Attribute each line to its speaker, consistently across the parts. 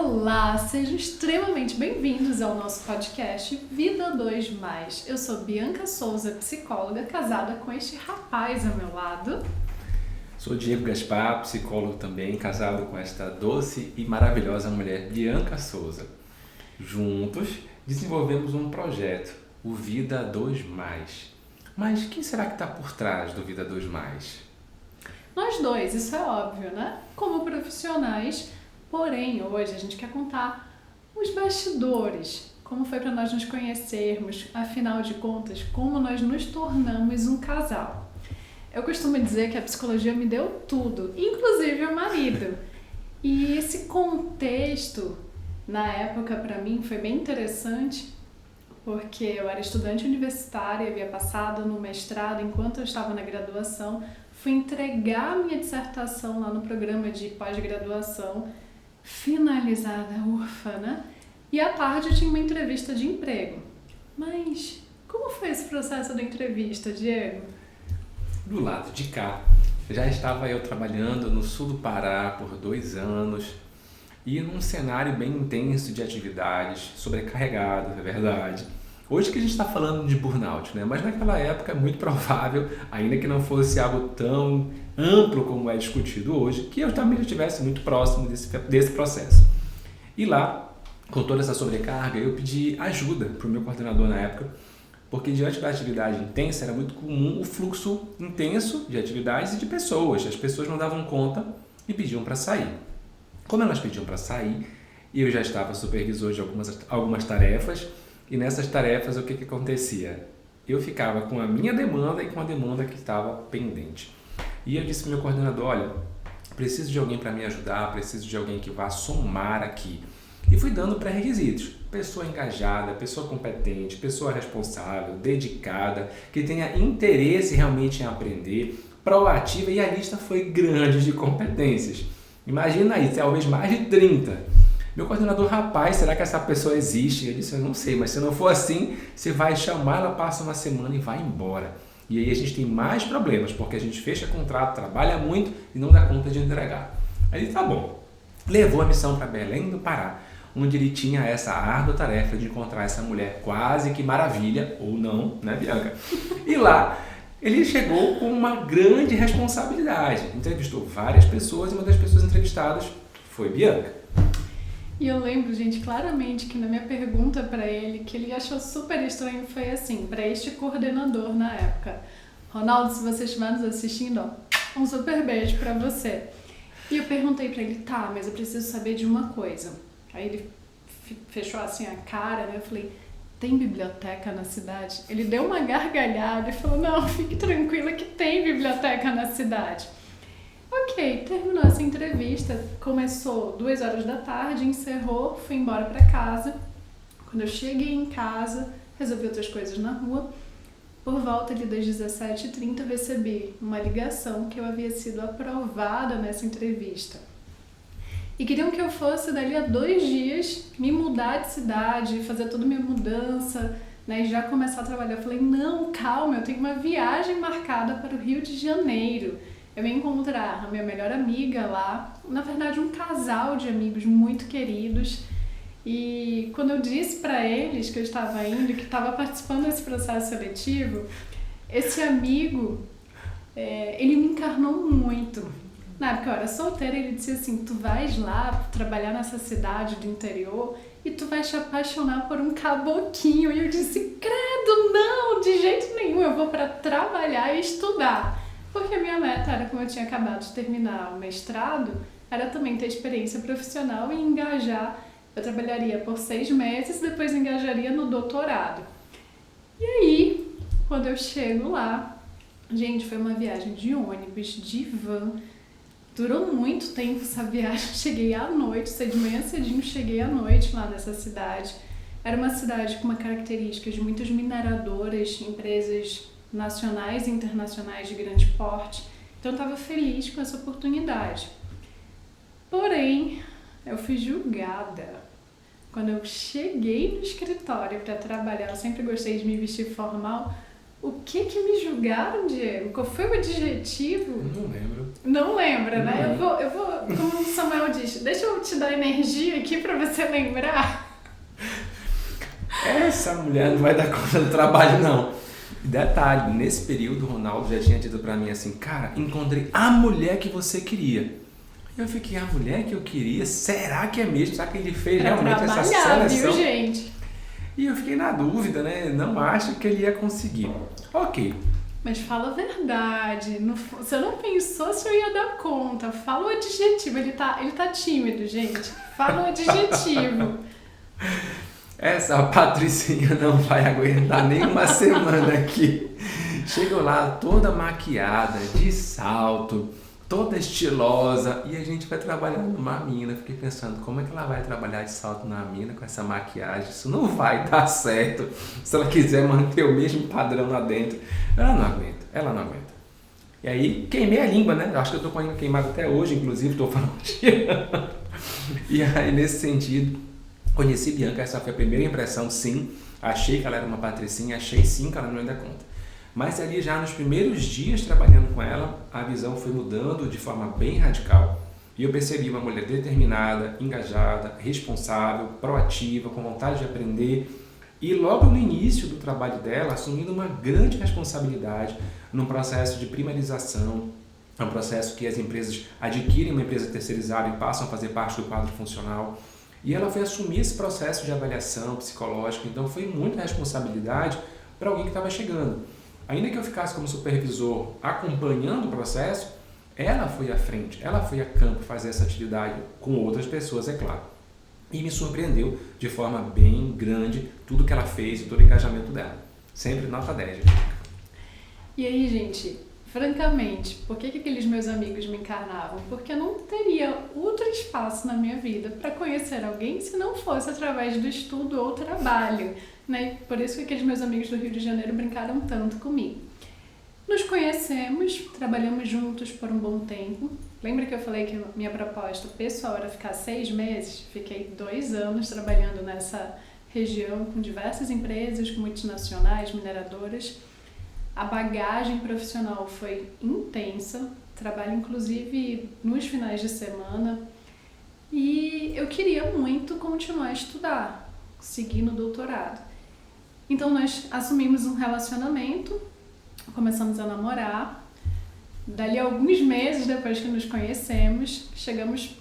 Speaker 1: Olá, sejam extremamente bem-vindos ao nosso podcast Vida 2+. Eu sou Bianca Souza, psicóloga, casada com este rapaz ao meu lado.
Speaker 2: Sou Diego Gaspar, psicólogo também, casado com esta doce e maravilhosa mulher Bianca Souza. Juntos desenvolvemos um projeto, o Vida 2+. Mas quem será que está por trás do Vida 2+?
Speaker 1: Nós dois, isso é óbvio, né? Como profissionais, porém hoje a gente quer contar os bastidores, como foi para nós nos conhecermos, afinal de contas, como nós nos tornamos um casal. Eu costumo dizer que a psicologia me deu tudo, inclusive o marido. E esse contexto, na época, para mim, foi bem interessante, porque eu era estudante universitária, havia passado no mestrado enquanto eu estava na graduação, fui entregar minha dissertação lá no programa de pós-graduação, finalizada, ufa, né? E à tarde eu tinha uma entrevista de emprego. Mas como foi esse processo da entrevista, Diego?
Speaker 2: Do lado de cá, já estava eu trabalhando no sul do Pará por 2 anos e num cenário bem intenso de atividades, sobrecarregado, é verdade. Hoje que a gente está falando de burnout, né? Mas naquela época é muito provável, ainda que não fosse algo tão amplo como é discutido hoje, que eu também estivesse muito próximo desse processo. E lá, com toda essa sobrecarga, eu pedi ajuda para o meu coordenador na época, porque diante da atividade intensa era muito comum o fluxo intenso de atividades e de pessoas. As pessoas não davam conta e pediam para sair. Como elas pediam para sair, eu já estava supervisor de algumas tarefas, e nessas tarefas o que acontecia? Eu ficava com a minha demanda e com a demanda que estava pendente. E eu disse para o meu coordenador, olha, preciso de alguém para me ajudar, preciso de alguém que vá somar aqui. E fui dando pré-requisitos. Pessoa engajada, pessoa competente, pessoa responsável, dedicada, que tenha interesse realmente em aprender, proativa, e a lista foi grande de competências. Imagina aí, talvez mais de 30. Meu coordenador, rapaz, será que essa pessoa existe? Eu disse, eu não sei, mas se não for assim, você vai chamar, ela passa uma semana e vai embora. E aí a gente tem mais problemas, porque a gente fecha contrato, trabalha muito e não dá conta de entregar. Aí tá bom. Levou a missão para Belém do Pará, onde ele tinha essa árdua tarefa de encontrar essa mulher quase que maravilha, ou não, né, Bianca? E lá ele chegou com uma grande responsabilidade. Entrevistou várias pessoas e uma das pessoas entrevistadas foi Bianca.
Speaker 1: E eu lembro, gente, claramente que na minha pergunta para ele, que ele achou super estranho, foi assim, para este coordenador na época. Ronaldo, se você estiver nos assistindo, ó, um super beijo para você. E eu perguntei para ele, tá, mas eu preciso saber de uma coisa. Aí ele fechou assim a cara, né? Eu falei, tem biblioteca na cidade? Ele deu uma gargalhada e falou, não, fique tranquila que tem biblioteca na cidade. Ok, terminou essa entrevista, começou 2 horas da tarde, encerrou, fui embora para casa. Quando eu cheguei em casa, resolvi outras coisas na rua. Por volta ali das 17h30 eu recebi uma ligação que eu havia sido aprovada nessa entrevista. E queriam que eu fosse dali a 2 dias me mudar de cidade, fazer toda a minha mudança, né, e já começar a trabalhar. Eu falei, não, calma, eu tenho uma viagem marcada para o Rio de Janeiro. Eu ia encontrar a minha melhor amiga lá, na verdade um casal de amigos muito queridos. E quando eu disse para eles que eu estava indo, que estava participando desse processo seletivo, esse amigo, ele me encarnou muito. Na época eu era solteira, ele disse assim, tu vais lá trabalhar nessa cidade do interior e tu vais te apaixonar por um caboquinho. E eu disse, credo, não, de jeito nenhum, eu vou para trabalhar e estudar. Porque a minha meta era, como eu tinha acabado de terminar o mestrado, era também ter experiência profissional e engajar. Eu trabalharia por 6 meses, depois engajaria no doutorado. E aí, quando eu chego lá, gente, foi uma viagem de ônibus, de van. Durou muito tempo essa viagem, cheguei à noite, saí de manhã cedinho, cheguei à noite lá nessa cidade. Era uma cidade com uma característica de muitas mineradoras, empresas nacionais e internacionais de grande porte, então eu estava feliz com essa oportunidade. Porém, eu fui julgada. Quando eu cheguei no escritório para trabalhar, eu sempre gostei de me vestir formal, O que me julgaram, Diego? Qual foi o adjetivo?
Speaker 2: Não lembro.
Speaker 1: Não lembra, né?
Speaker 2: Não.
Speaker 1: Eu vou, como o Samuel diz, deixa eu te dar energia aqui pra você lembrar.
Speaker 2: Essa mulher não vai dar conta do trabalho, não. Detalhe, nesse período o Ronaldo já tinha dito pra mim assim, cara, encontrei a mulher que você queria. Eu fiquei, a mulher que eu queria? Será que é mesmo? Será que ele fez realmente essa seleção?
Speaker 1: Viu, gente?
Speaker 2: E eu fiquei na dúvida, né? Não acho que ele ia conseguir. Ok.
Speaker 1: Mas fala a verdade. Você não pensou se eu ia dar conta. Fala o adjetivo. Ele tá tímido, gente. Fala o adjetivo.
Speaker 2: Essa Patricinha não vai aguentar nem uma semana aqui. Chegou lá toda maquiada, de salto, toda estilosa, e a gente vai trabalhar numa mina. Fiquei pensando, como é que ela vai trabalhar de salto na mina com essa maquiagem? Isso não vai dar certo se ela quiser manter o mesmo padrão lá dentro. Ela não aguenta. E aí queimei a língua, né? Acho que eu tô com a língua queimada até hoje, inclusive, tô falando. E aí, nesse sentido, conheci Bianca, essa foi a primeira impressão, sim. Achei que ela era uma patricinha, achei sim que ela não ia dar conta. Mas ali já nos primeiros dias trabalhando com ela, a visão foi mudando de forma bem radical. E eu percebi uma mulher determinada, engajada, responsável, proativa, com vontade de aprender. E logo no início do trabalho dela, assumindo uma grande responsabilidade num processo de primarização, é um processo que as empresas adquirem uma empresa terceirizada e passam a fazer parte do quadro funcional. E ela foi assumir esse processo de avaliação psicológica, então foi muita responsabilidade para alguém que estava chegando. Ainda que eu ficasse como supervisor acompanhando o processo, ela foi à frente, ela foi a campo fazer essa atividade com outras pessoas, é claro. E me surpreendeu de forma bem grande tudo que ela fez e todo o engajamento dela. Sempre nota 10.
Speaker 1: E aí, gente, francamente, por que aqueles meus amigos me encarnavam? Porque eu não teria outro espaço na minha vida para conhecer alguém se não fosse através do estudo ou trabalho, né? Por isso que aqueles meus amigos do Rio de Janeiro brincaram tanto comigo. Nos conhecemos, trabalhamos juntos por um bom tempo. Lembra que eu falei que minha proposta pessoal era ficar 6 meses? Fiquei 2 anos trabalhando nessa região com diversas empresas, multinacionais, mineradoras. A bagagem profissional foi intensa, trabalho inclusive nos finais de semana, e eu queria muito continuar a estudar, seguir no doutorado. Então nós assumimos um relacionamento, começamos a namorar. Dali a alguns meses depois que nos conhecemos, chegamos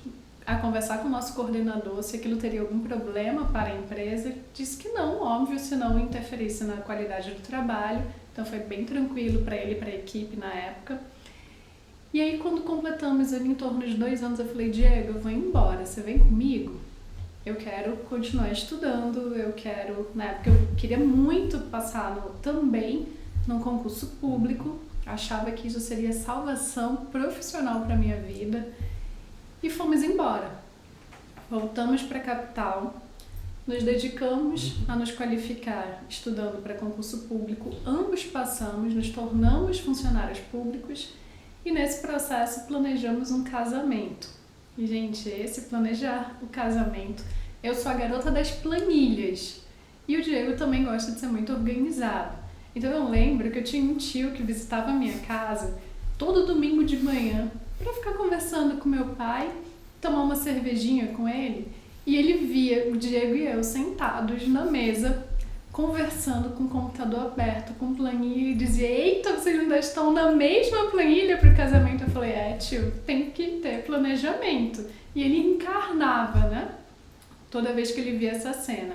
Speaker 1: a conversar com o nosso coordenador se aquilo teria algum problema para a empresa. Disse que não, óbvio, se não interferisse na qualidade do trabalho. Então foi bem tranquilo para ele e para a equipe na época. E aí quando completamos ali em torno de 2 anos, eu falei, Diego, eu vou embora, você vem comigo? Eu quero continuar estudando, na época eu queria muito passar também num concurso público, achava que isso seria salvação profissional para minha vida. E fomos embora. Voltamos para a capital, nos dedicamos a nos qualificar estudando para concurso público. Ambos passamos, nos tornamos funcionários públicos e nesse processo planejamos um casamento. E, gente, esse planejar o casamento, eu sou a garota das planilhas e o Diego também gosta de ser muito organizado. Então eu lembro que eu tinha um tio que visitava a minha casa todo domingo de manhã para ficar conversando com meu pai, tomar uma cervejinha com ele, e ele via o Diego e eu sentados na mesa, conversando com o computador aberto, com planilha, e dizia, eita, vocês ainda estão na mesma planilha para o casamento? Eu falei, tio, tem que ter planejamento. E ele encarnava, né? Toda vez que ele via essa cena.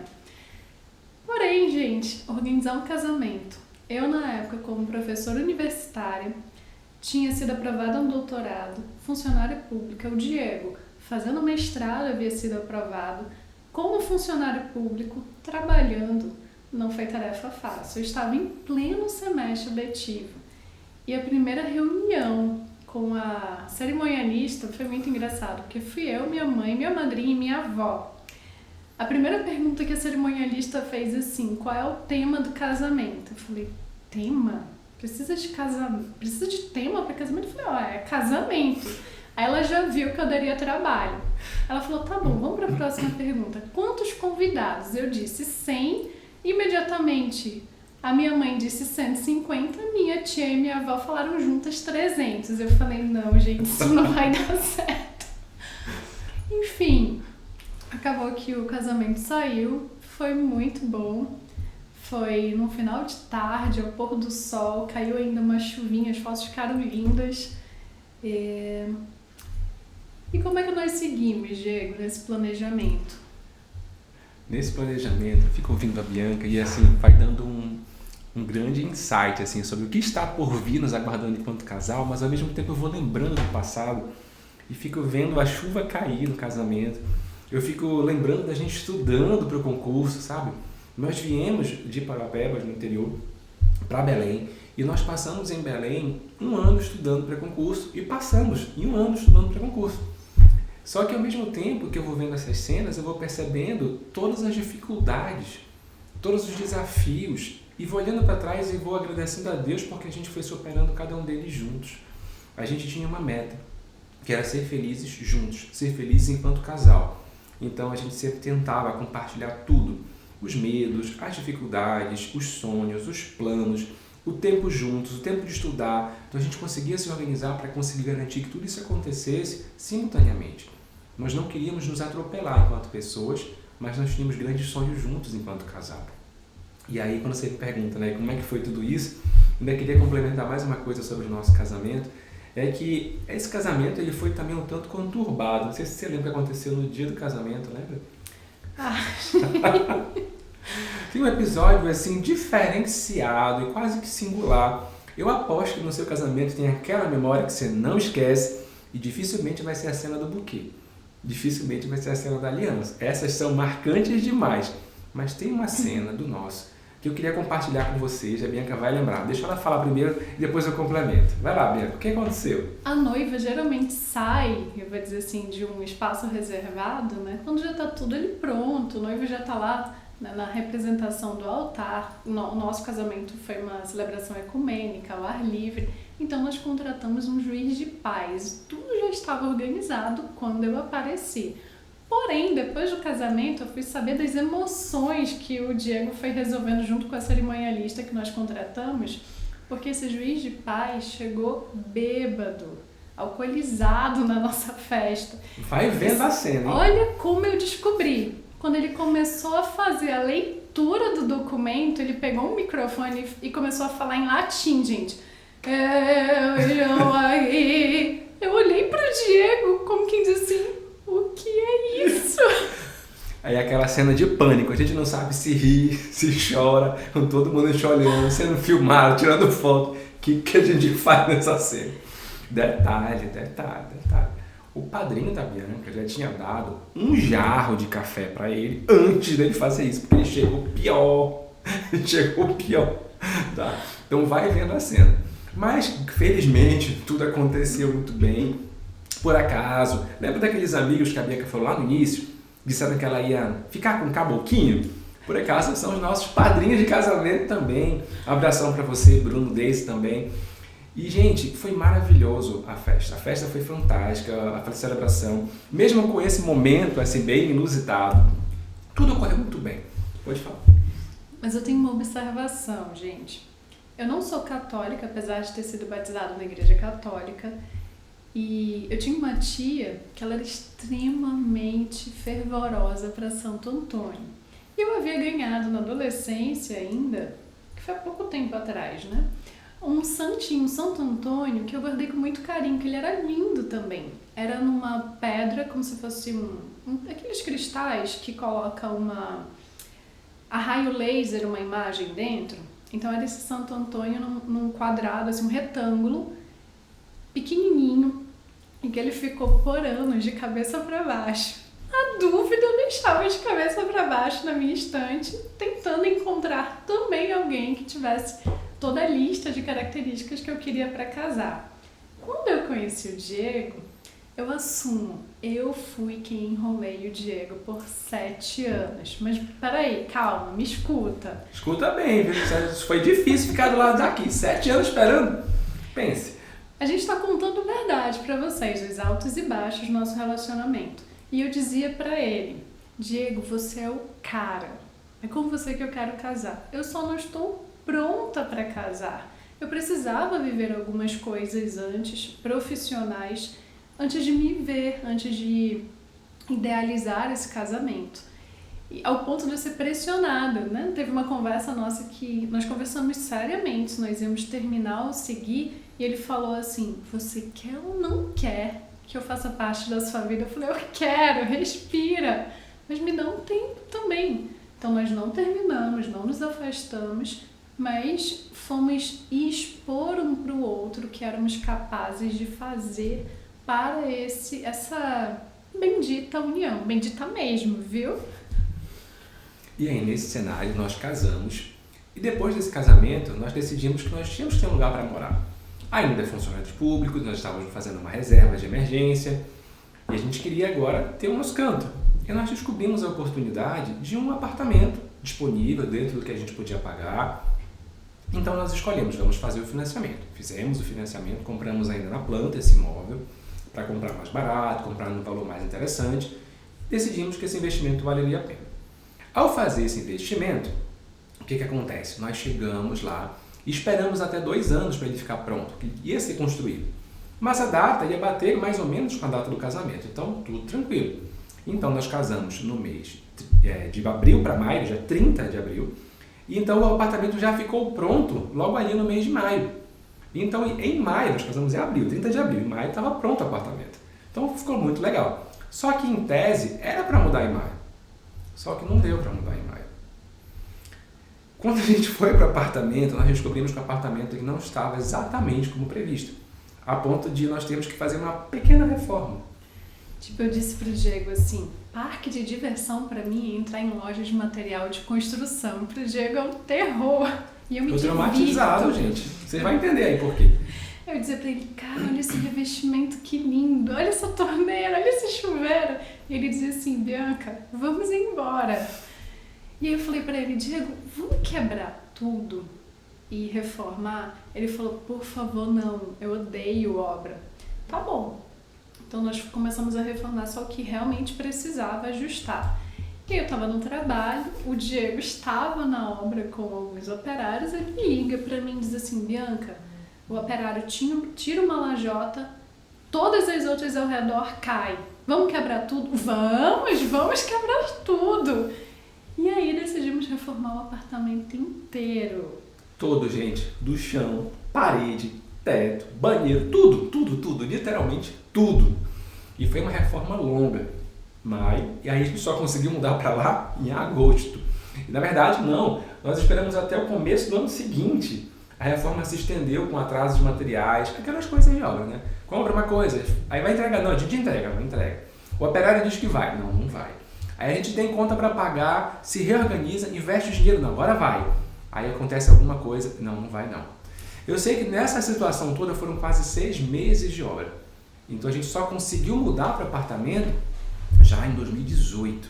Speaker 1: Porém, gente, organizar um casamento. Eu, na época, como professora universitária, tinha sido aprovada no doutorado, funcionária pública. O Diego, fazendo mestrado, havia sido aprovado. Como funcionário público, trabalhando, não foi tarefa fácil. Eu estava em pleno semestre letivo. E a primeira reunião com a cerimonialista foi muito engraçado, porque fui eu, minha mãe, minha madrinha e minha avó. A primeira pergunta que a cerimonialista fez assim, qual é o tema do casamento? Eu falei, tema? Precisa de tema para casamento? Eu falei, é casamento. Aí ela já viu que eu daria trabalho. Ela falou, tá bom, vamos para a próxima pergunta. Quantos convidados? Eu disse 100. Imediatamente A minha mãe disse 150, minha tia e minha avó falaram juntas 300. Eu falei, não, gente, isso não vai dar certo. Enfim, acabou que o casamento saiu, foi muito bom. Foi no final de tarde, ao pôr do sol, caiu ainda uma chuvinha, as fotos ficaram lindas. E como é que nós seguimos, Diego, nesse planejamento?
Speaker 2: Nesse planejamento, eu fico ouvindo a Bianca e assim, vai dando um grande insight assim, sobre o que está por vir nos aguardando enquanto casal, mas ao mesmo tempo eu vou lembrando do passado e fico vendo a chuva cair no casamento. Eu fico lembrando da gente estudando para o concurso, sabe? Nós viemos de Parapebas, no interior, para Belém, e nós passamos em Belém 1 ano estudando para concurso e passamos em 1 ano estudando para concurso. Só que ao mesmo tempo que eu vou vendo essas cenas, eu vou percebendo todas as dificuldades, todos os desafios, e vou olhando para trás e vou agradecendo a Deus porque a gente foi superando cada um deles juntos. A gente tinha uma meta, que era ser felizes juntos, ser felizes enquanto casal. Então a gente sempre tentava compartilhar tudo, os medos, as dificuldades, os sonhos, os planos, o tempo juntos, o tempo de estudar. Então a gente conseguia se organizar para conseguir garantir que tudo isso acontecesse simultaneamente. Nós não queríamos nos atropelar enquanto pessoas, mas nós tínhamos grandes sonhos juntos enquanto casal. E aí quando você me pergunta, né, como é que foi tudo isso, ainda queria complementar mais uma coisa sobre o nosso casamento, é que esse casamento ele foi também um tanto conturbado. Não sei se você lembra o que aconteceu no dia do casamento, lembra? Tem um episódio assim diferenciado e quase que singular. Eu aposto que no seu casamento tem aquela memória que você não esquece e dificilmente vai ser a cena do buquê. Dificilmente vai ser a cena da aliança. Essas são marcantes demais. Mas tem uma cena do nosso que eu queria compartilhar com vocês. A Bianca vai lembrar. Deixa ela falar primeiro e depois eu complemento. Vai lá, Bianca. O que aconteceu?
Speaker 1: A noiva geralmente sai, eu vou dizer assim, de um espaço reservado, né? Quando já está tudo ali pronto, o noivo já está lá, né, na representação do altar. O nosso casamento foi uma celebração ecumênica, ao ar livre. Então nós contratamos um juiz de paz. Tudo já estava organizado quando eu apareci. Porém, depois do casamento, eu fui saber das emoções que o Diego foi resolvendo junto com a cerimonialista que nós contratamos, porque esse juiz de paz chegou bêbado, alcoolizado na nossa festa.
Speaker 2: Vai vendo a cena, hein?
Speaker 1: Olha como eu descobri. Quando ele começou a fazer a leitura do documento, ele pegou um microfone e começou a falar em latim, gente. Eu olhei pro Diego como quem diz assim, o que é isso?
Speaker 2: Aí aquela cena de pânico, a gente não sabe se ri, se chora, com todo mundo te olhando, sendo filmado, tirando foto. O que a gente faz nessa cena? Detalhe. O padrinho da Bianca já tinha dado um jarro de café para ele antes dele fazer isso, porque ele chegou pior. Tá? Então vai vendo a cena. Mas, felizmente, tudo aconteceu muito bem. Por acaso, lembra daqueles amigos que a Bianca falou lá no início? Disseram que ela ia ficar com um caboclinho? Por acaso, são os nossos padrinhos de casamento também. Abração para você, Bruno Deis também. E, gente, foi maravilhoso a festa. A festa foi fantástica, a celebração. Mesmo com esse momento, assim, bem inusitado, tudo ocorreu muito bem. Pode falar.
Speaker 1: Mas eu tenho uma observação, gente. Eu não sou católica, apesar de ter sido batizada na igreja católica. E eu tinha uma tia que ela era extremamente fervorosa para Santo Antônio. E eu havia ganhado na adolescência ainda, que foi há pouco tempo atrás, né? Um santinho, Santo Antônio, que eu guardei com muito carinho, que ele era lindo também. Era numa pedra, como se fosse aqueles cristais que coloca a raio laser, uma imagem dentro. Então era esse Santo Antônio num quadrado, assim, um retângulo, pequenininho, e que ele ficou por anos de cabeça para baixo. A dúvida eu deixava de cabeça para baixo na minha estante, tentando encontrar também alguém que tivesse toda a lista de características que eu queria para casar. Quando eu conheci o Diego, eu assumo, eu fui quem enrolei o Diego por 7 anos. Mas peraí, calma, me escuta.
Speaker 2: Escuta bem, viu? Foi difícil ficar do lado daqui, 7 anos esperando. Pense.
Speaker 1: A gente está contando verdade para vocês, os altos e baixos do nosso relacionamento. E eu dizia para ele, Diego, você é o cara. É com você que eu quero casar. Eu só não estou pronta para casar. Eu precisava viver algumas coisas antes, profissionais, antes de me ver, antes de idealizar esse casamento. E ao ponto de eu ser pressionada, né? Teve uma conversa nossa que nós conversamos seriamente, nós íamos terminar ou seguir, e ele falou assim, você quer ou não quer que eu faça parte da sua vida? Eu falei, eu quero, respira, mas me dá um tempo também. Então nós não terminamos, não nos afastamos, mas fomos expor um para o outro que éramos capazes de fazer para essa bendita união, bendita mesmo, viu?
Speaker 2: E aí, nesse cenário, nós casamos e depois desse casamento, nós decidimos que nós tínhamos que ter um lugar para morar. Ainda funcionários públicos, nós estávamos fazendo uma reserva de emergência e a gente queria agora ter o nosso canto. E nós descobrimos a oportunidade de um apartamento disponível dentro do que a gente podia pagar. Então nós escolhemos, vamos fazer o financiamento. Fizemos o financiamento, compramos ainda na planta esse imóvel para comprar mais barato, comprar num valor mais interessante. Decidimos que esse investimento valeria a pena. Ao fazer esse investimento, o que acontece? Nós chegamos lá e esperamos até 2 anos para ele ficar pronto, que ia ser construído. Mas a data ia bater mais ou menos com a data do casamento, então tudo tranquilo. Então nós casamos no mês de abril para maio, já 30 de abril, e então o apartamento já ficou pronto logo ali no mês de maio. Então em maio, nós casamos em abril, 30 de abril, em maio estava pronto o apartamento. Então ficou muito legal. Só que em tese era para mudar em maio. Só que não deu para mudar em maio. Quando a gente foi para o apartamento, nós descobrimos que o apartamento não estava exatamente como previsto, a ponto de nós termos que fazer uma pequena reforma.
Speaker 1: Tipo, eu disse pro Diego assim, parque de diversão para mim é entrar em lojas de material de construção. Pro Diego é um terror. E eu me divirto.
Speaker 2: Tô traumatizado, gente. Você vai entender aí por quê.
Speaker 1: Eu dizia pra ele, cara, olha esse revestimento, que lindo, olha essa torneira, olha esse chuveiro. E ele dizia assim, Bianca, vamos embora. E aí eu falei pra ele, Diego, vamos quebrar tudo e reformar? Ele falou, por favor, não, eu odeio obra. Tá bom. Então nós começamos a reformar, só que realmente precisava ajustar. E eu estava no trabalho, o Diego estava na obra com alguns operários, ele liga pra mim e diz assim, Bianca, o operário tira uma lajota, todas as outras ao redor caem. Vamos quebrar tudo? Vamos quebrar tudo. E aí decidimos reformar o apartamento inteiro.
Speaker 2: Todo, gente, do chão, parede, teto, banheiro, tudo, literalmente tudo. E foi uma reforma longa, maio, e aí a gente só conseguiu mudar para lá em agosto. E na verdade não, nós esperamos até o começo do ano seguinte. A reforma se estendeu com atrasos de materiais, aquelas coisas de obra, né? Compra uma coisa, aí vai entregar, não, a gente entrega, não entrega. O operário diz que vai, não vai. Aí a gente tem conta para pagar, se reorganiza, investe o dinheiro, não, agora vai. Aí acontece alguma coisa, não vai não. Eu sei que nessa situação toda foram quase 6 meses de obra. Então a gente só conseguiu mudar para o apartamento já em 2018.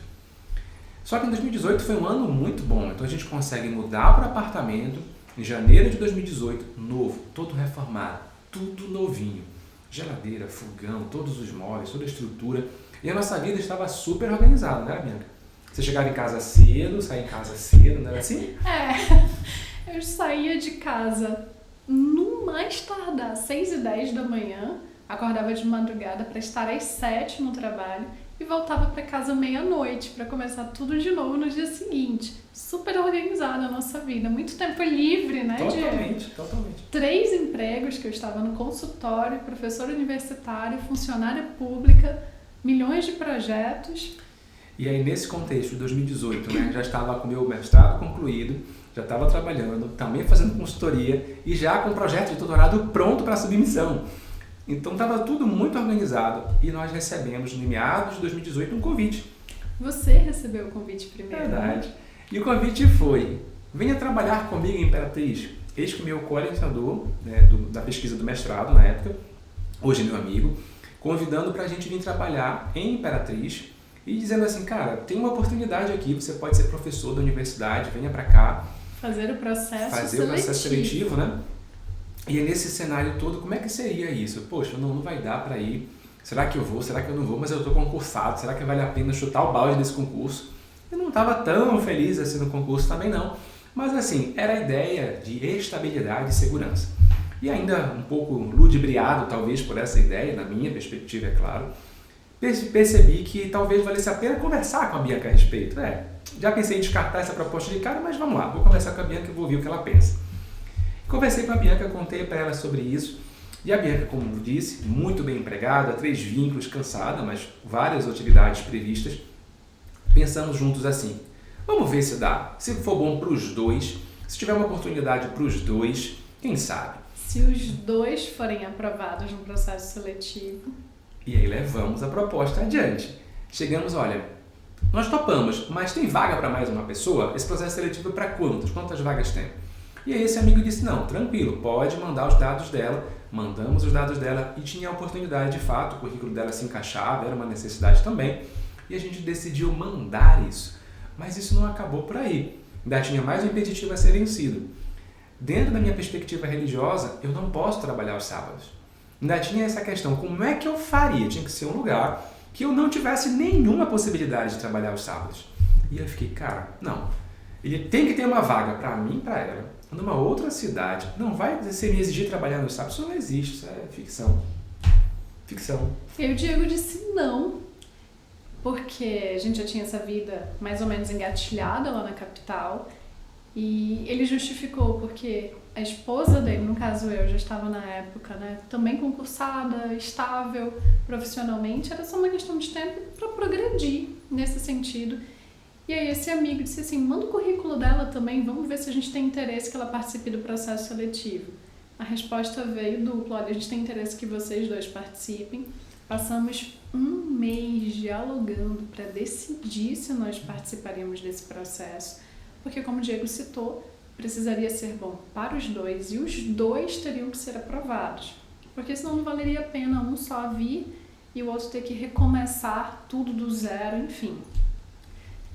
Speaker 2: Só que em 2018 foi um ano muito bom, então a gente consegue mudar para o apartamento em janeiro de 2018, novo, todo reformado, tudo novinho. Geladeira, fogão, todos os móveis, toda a estrutura. E a nossa vida estava super organizada, né, Bianca? Você chegava em casa cedo, saía em casa cedo, não era assim?
Speaker 1: É, eu saía de casa no mais tardar, 6h10 da manhã, acordava de madrugada para estar às 7 no trabalho e voltava para casa meia-noite para começar tudo de novo no dia seguinte. Super organizada a nossa vida, muito tempo livre, né,
Speaker 2: Totalmente.
Speaker 1: 3 empregos, que eu estava no consultório, professora universitária, funcionária pública, milhões de projetos.
Speaker 2: E aí, nesse contexto de 2018, né, já estava com o meu mestrado concluído, já estava trabalhando, também fazendo consultoria e já com o projeto de doutorado pronto para submissão. Então, estava tudo muito organizado e nós recebemos, no meados de 2018, um convite.
Speaker 1: Você recebeu o convite primeiro.
Speaker 2: Verdade. E o convite foi, venha trabalhar comigo em Imperatriz. Eis que o meu co-orientador, né, da pesquisa do mestrado, na época, hoje meu amigo, convidando para a gente vir trabalhar em Imperatriz e dizendo assim, cara, tem uma oportunidade aqui, você pode ser professor da universidade, venha para cá.
Speaker 1: Fazer o processo
Speaker 2: seletivo, né? E nesse cenário todo, como é que seria isso? Poxa, não vai dar para ir. Será que eu vou? Será que eu não vou? Mas eu estou concursado. Será que vale a pena chutar o balde desse concurso? Eu não estava tão feliz assim no concurso também não. Mas assim, era a ideia de estabilidade e segurança. E ainda um pouco ludibriado, talvez, por essa ideia, na minha perspectiva, é claro, percebi que talvez valesse a pena conversar com a Bianca a respeito. Já pensei em descartar essa proposta de cara, mas vamos lá, vou conversar com a Bianca e vou ouvir o que ela pensa. Conversei com a Bianca, contei para ela sobre isso, e a Bianca, como disse, muito bem empregada, 3 vínculos, cansada, mas várias atividades previstas. Pensamos juntos assim, vamos ver se dá, se for bom para os dois, se tiver uma oportunidade para os dois, quem sabe?
Speaker 1: Se os dois forem aprovados no processo seletivo.
Speaker 2: E aí levamos a proposta adiante. Chegamos, olha, nós topamos, mas tem vaga para mais uma pessoa? Esse processo seletivo é para quantos? Quantas vagas tem? E aí esse amigo disse, não, tranquilo, pode mandar os dados dela. Mandamos os dados dela e tinha a oportunidade, de fato, o currículo dela se encaixava, era uma necessidade também. E a gente decidiu mandar isso. Mas isso não acabou por aí. Ainda tinha mais um impeditivo a ser vencido. Dentro da minha perspectiva religiosa, eu não posso trabalhar aos sábados. Ainda tinha essa questão, como é que eu faria? Tinha que ser um lugar que eu não tivesse nenhuma possibilidade de trabalhar aos sábados. E eu fiquei, cara, não. Ele tem que ter uma vaga para mim e para ela, numa outra cidade. Não vai ser me exigir trabalhar nos sábados. Isso não existe, isso é ficção. Ficção.
Speaker 1: E o Diego disse não, porque a gente já tinha essa vida mais ou menos engatilhada lá na capital. E ele justificou porque a esposa dele, no caso eu, já estava na época, né, também concursada, estável profissionalmente, era só uma questão de tempo para progredir nesse sentido. E aí esse amigo disse assim, manda o currículo dela também, vamos ver se a gente tem interesse que ela participe do processo seletivo. A resposta veio dupla, olha, a gente tem interesse que vocês dois participem. Passamos um mês dialogando para decidir se nós participaríamos desse processo. Porque, como o Diego citou, precisaria ser bom para os dois e os dois teriam que ser aprovados. Porque senão não valeria a pena um só vir e o outro ter que recomeçar tudo do zero, enfim.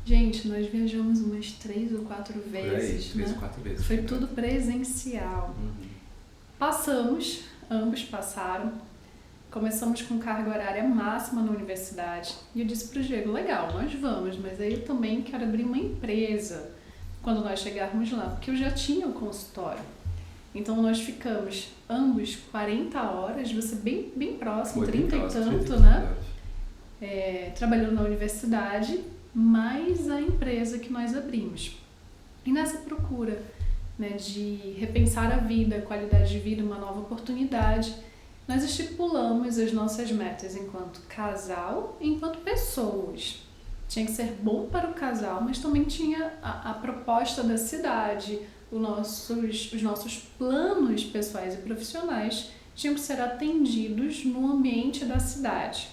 Speaker 1: Gente, nós viajamos umas 3 ou 4 vezes,
Speaker 2: 3 ou 4 vezes.
Speaker 1: Foi tudo presencial. Passamos, ambos passaram. Começamos com carga horária máxima na universidade. E eu disse para o Diego, legal, nós vamos, mas aí eu também quero abrir uma empresa quando nós chegarmos lá, porque eu já tinha o consultório. Então nós ficamos ambos 40 horas, você bem próximo, 30 e tanto, né? Trabalhando na universidade, mais a empresa que nós abrimos. E nessa procura, né, de repensar a vida, a qualidade de vida, uma nova oportunidade, nós estipulamos as nossas metas enquanto casal e enquanto pessoas. Tinha que ser bom para o casal, mas também tinha a proposta da cidade, os nossos planos pessoais e profissionais tinham que ser atendidos no ambiente da cidade.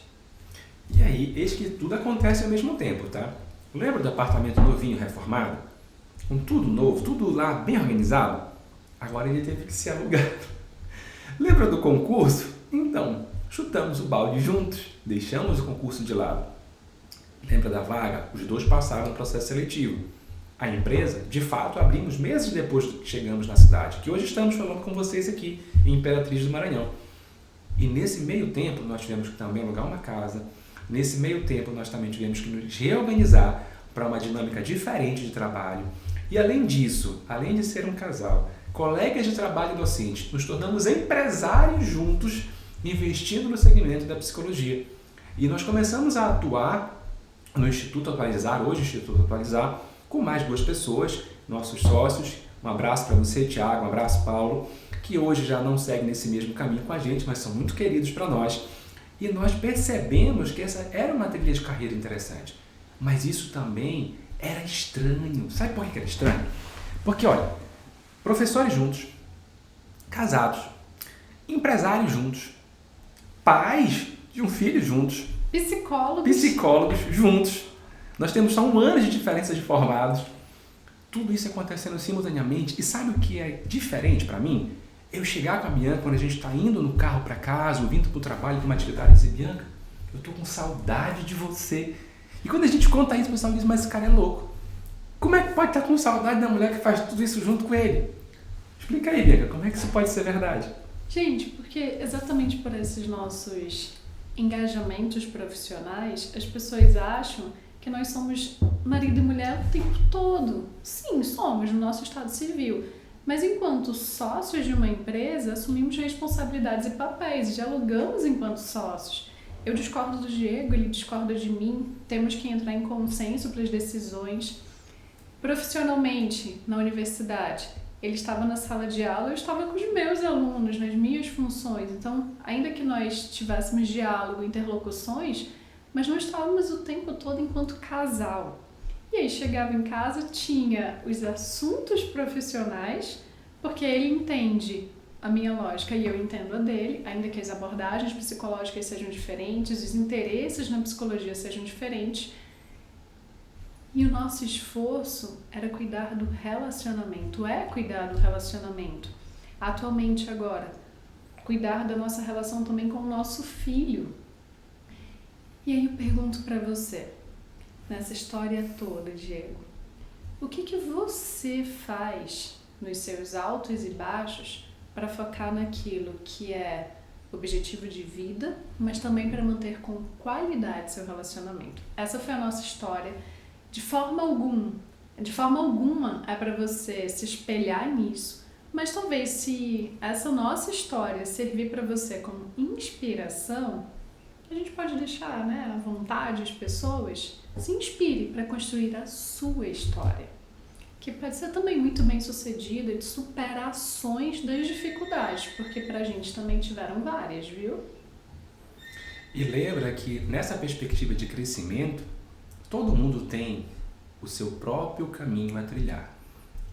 Speaker 2: E aí, eis que tudo acontece ao mesmo tempo, tá? Lembra do apartamento novinho reformado? Com tudo novo, tudo lá bem organizado? Agora ele teve que ser alugado. Lembra do concurso? Então, chutamos o balde juntos, deixamos o concurso de lado. Lembra da vaga? Os dois passaram no processo seletivo. A empresa, de fato, abrimos meses depois que chegamos na cidade, que hoje estamos falando com vocês aqui em Imperatriz do Maranhão. E nesse meio tempo, nós tivemos que também alugar uma casa. Nesse meio tempo, nós também tivemos que nos reorganizar para uma dinâmica diferente de trabalho. E além disso, além de ser um casal, colegas de trabalho e docentes, nos tornamos empresários juntos, investindo no segmento da psicologia. E nós começamos a atuar no Instituto Atualizar, hoje Instituto Atualizar, com mais 2 pessoas, nossos sócios. Um abraço para você, Thiago, um abraço, Paulo, que hoje já não seguem nesse mesmo caminho com a gente, mas são muito queridos para nós. E nós percebemos que essa era uma trilha de carreira interessante. Mas isso também era estranho. Sabe por que era estranho? Porque, olha, professores juntos, casados, empresários juntos, pais de um filho juntos, psicólogos juntos. Nós temos só 1 ano de diferença de formados. Tudo isso acontecendo simultaneamente. E sabe o que é diferente para mim? Eu chegar com a Bianca, quando a gente está indo no carro para casa, ou vindo para o trabalho, para uma atividade, e dizer, Bianca, eu estou com saudade de você. E quando a gente conta isso, o pessoal diz, mas esse cara é louco. Como é que pode estar com saudade da mulher que faz tudo isso junto com ele? Explica aí, Bianca, como é que isso pode ser verdade?
Speaker 1: Gente, porque exatamente por esses nossos engajamentos profissionais, as pessoas acham que nós somos marido e mulher o tempo todo. Sim, somos no nosso estado civil. Mas enquanto sócios de uma empresa, assumimos responsabilidades e papéis e dialogamos enquanto sócios. Eu discordo do Diego, ele discorda de mim, temos que entrar em consenso para as decisões. Profissionalmente, na universidade, ele estava na sala de aula, eu estava com os meus alunos, nas minhas funções. Então, ainda que nós tivéssemos diálogo, interlocuções, mas não estávamos o tempo todo enquanto casal. E aí chegava em casa, tinha os assuntos profissionais, porque ele entende a minha lógica e eu entendo a dele, ainda que as abordagens psicológicas sejam diferentes, os interesses na psicologia sejam diferentes. E o nosso esforço era cuidar do relacionamento, cuidar do relacionamento. Atualmente agora, cuidar da nossa relação também com o nosso filho. E aí eu pergunto para você, nessa história toda, Diego, o que você faz nos seus altos e baixos para focar naquilo que é objetivo de vida, mas também para manter com qualidade seu relacionamento? Essa foi a nossa história. De forma alguma é para você se espelhar nisso, mas talvez se essa nossa história servir para você como inspiração, a gente pode deixar, à vontade as pessoas, se inspire para construir a sua história, que pode ser também muito bem sucedida, de superações das dificuldades, porque pra gente também tiveram várias, viu?
Speaker 2: E lembra que nessa perspectiva de crescimento, todo mundo tem o seu próprio caminho a trilhar.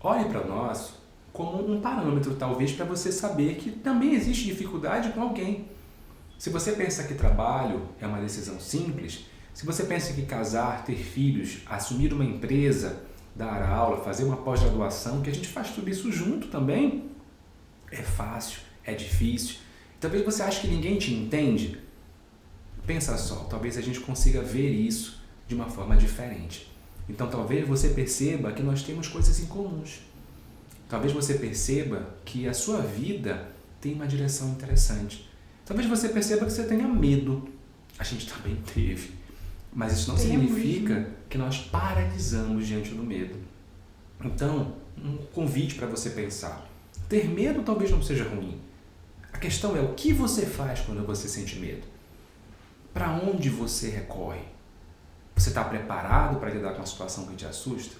Speaker 2: Olhe para nós como um parâmetro, talvez, para você saber que também existe dificuldade com alguém. Se você pensa que trabalho é uma decisão simples, se você pensa que casar, ter filhos, assumir uma empresa, dar aula, fazer uma pós-graduação, que a gente faz tudo isso junto também, é fácil, é difícil. Talvez você ache que ninguém te entende. Pensa só, talvez a gente consiga ver isso de uma forma diferente. Então talvez você perceba que nós temos coisas em comuns. Talvez você perceba que a sua vida tem uma direção interessante. Talvez você perceba que você tenha medo. A gente também teve. Mas isso não significa que nós paralisamos diante do medo. Então, um convite para você pensar. Ter medo talvez não seja ruim. A questão é o que você faz quando você sente medo. Para onde você recorre? Você está preparado para lidar com uma situação que te assusta?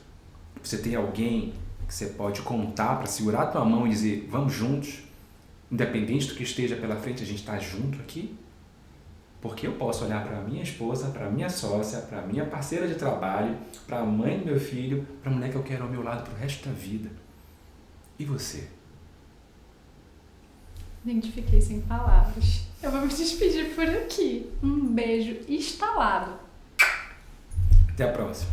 Speaker 2: Você tem alguém que você pode contar para segurar a tua mão e dizer, vamos juntos? Independente do que esteja pela frente, a gente está junto aqui? Porque eu posso olhar para a minha esposa, para a minha sócia, para a minha parceira de trabalho, para a mãe do meu filho, para a mulher que eu quero ao meu lado para o resto da vida. E você?
Speaker 1: Gente, fiquei sem palavras. Eu vou me despedir por aqui. Um beijo estalado.
Speaker 2: Até a próxima.